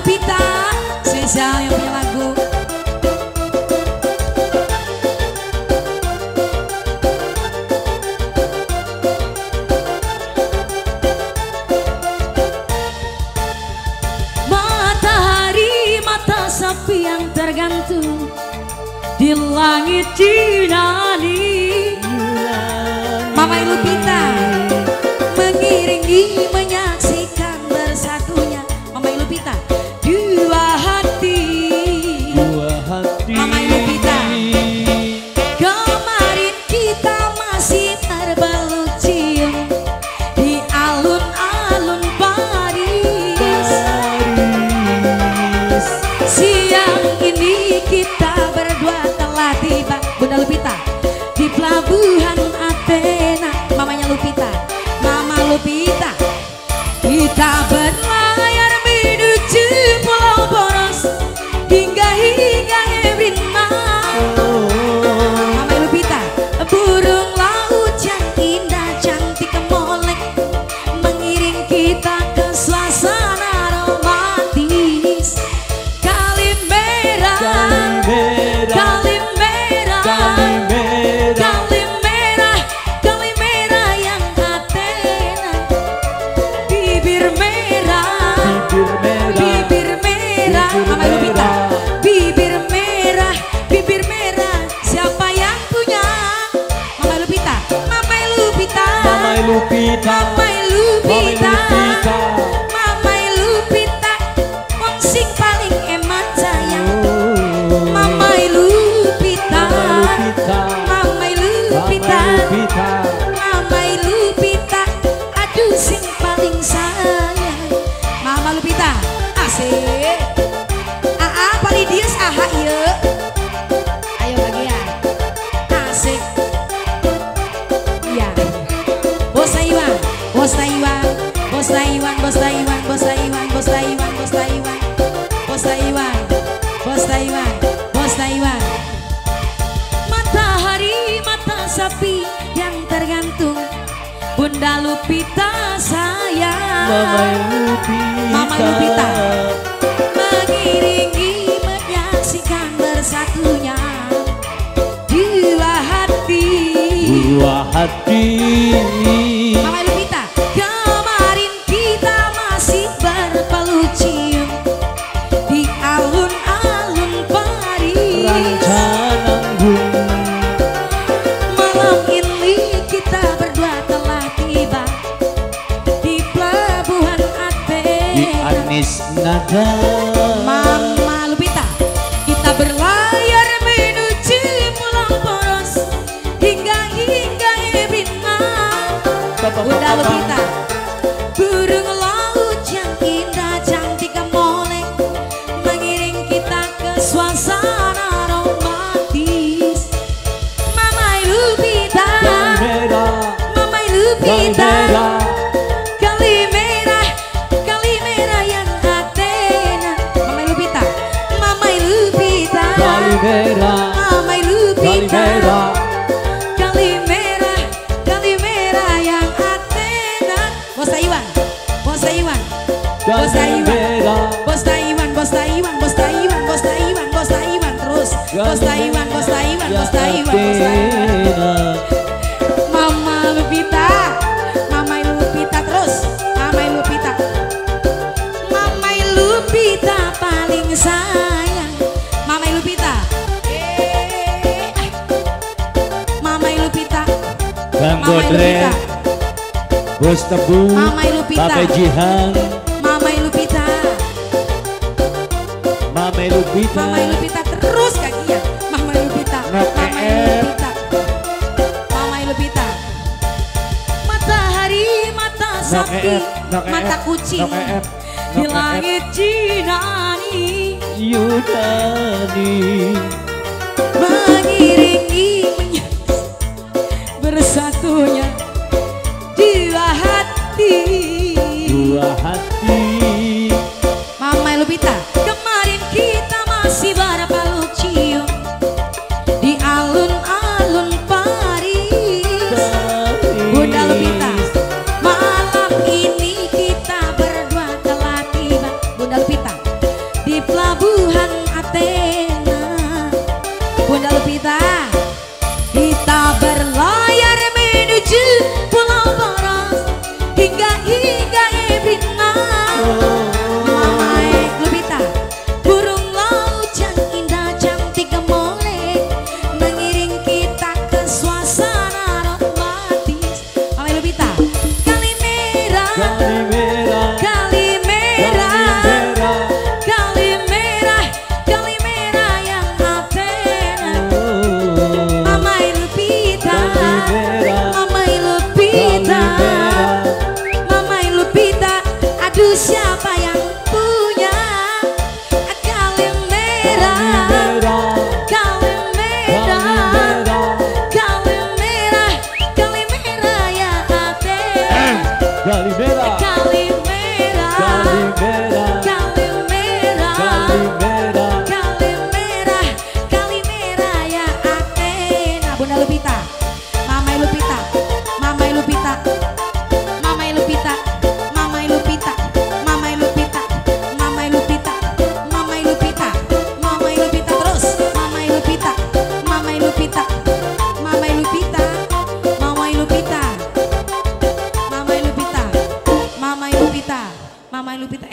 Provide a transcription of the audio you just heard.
Lupita, spesial yang punya lagu. Matahari, mata sapi yang tergantung di langit Yunani. Mama Lupita mengiringi menyaksikan bersatunya Mama Lupita dua hati. Mama Lupita kemarin kita masih terbalut cium di alun-alun Paris. Siang ini kita berdua telah tiba Bunda Lupita di pelabuhan Athena. Mamanya Lupita, Mama Lupita, kita berlayar menuju Pulau Poros hingga Ebrina. Mama Lupita, burung laut yang indah cantik molek mengiring kita ke suasana romantis. Kalimera, Kalimera, Kalimera, Kalimera yang Athena. Bibir merah, bibir merah, Mama Lupita. Bibir merah, bibir merah. Siapa yang punya? Mama Lupita, Mama Lupita, Mama Lupita, Mama Lupita, Mama Lupita, wong sing paling eman sayang. Mama Lupita, Mama Lupita, Mama Lupita, aduh sing paling sayang. Mama Lupita, asik. Aa Palidius aha ieu. Ayo bagian. Asik. Iya. Bos Taiwan, Bos Taiwan, Bos Taiwan, Bos Taiwan, Bos Taiwan, Bos Taiwan, Bos Taiwan, Bos Taiwan, Bos Taiwan, Bos Taiwan. Matahari, mata sapi yang tergantung Bunda Lupita sayang. Mama Lupita mengiringi menyaksikan bersatunya dua hati. Mama Lupita, kemarin kita masih berpeluh cium di alun-alun Paris. Malam ini kita berdua telah tiba di pelabuhan Athena. Mama Lupita, kita berlayar menuju Pulau Poros hingga Ebrina. Bunda Lupita, burung laut yang indah cantik molek mengiring kita ke suasana romantis. Mama Lupita, Mama Lupita, Kalimera, Kalimera yang Athena. Mama Lupita, Mama Lupita, Mama Lupita, Kalimera, Kalimera yang Athena. Bos Taiwan, Bos Taiwan, Bos Taiwan, Bos Taiwan, Bos Taiwan, Bos Taiwan, Bos Taiwan, Bos Taiwan terus. Bos Taiwan, Bos Taiwan, Bos Taiwan, Bos Taiwan. Mama Lupita, Mama Lupita terus. Mama Lupita, Mama Lupita paling sayang. Mama Lupita, Mama Lupita, Bang Mama Lupita, Bos Tebu, Mama Lupita, Bapak Jihan, Mama Lupita, Mama Lupita, Mama Lupita terus kakinya. Mama Lupita, Nok Mama EF. Lupita, Mama Lupita. Matahari, mata sapi, Nok mata EF, kucing Nok EF, di Nok langit Yunani. Mengiringi bersatunya dua hati. Mama Lupita, kemarin kita masih berpeluh cium di alun-alun Paris. Bunda Lupita, malam ini kita berdua telah tiba. Bunda Lupita, Gali merah, Kali merah, gali merah, kali merah, gali merah. kali merah, kali merah ya Athena. Bunda Lupita, Mamai Lupita, Mamai Lupita, Mamai Lupita, Mamai Lupita, Mamai Lupita, Mamai Lupita, Mamai Lupita, Mamai Lupita terus, Mamai Lupita, Mamai Lupita, Mamai Lupita, Mamai Lupita, Mamai Lupita, Mamai Lupita, Mamai Lupita,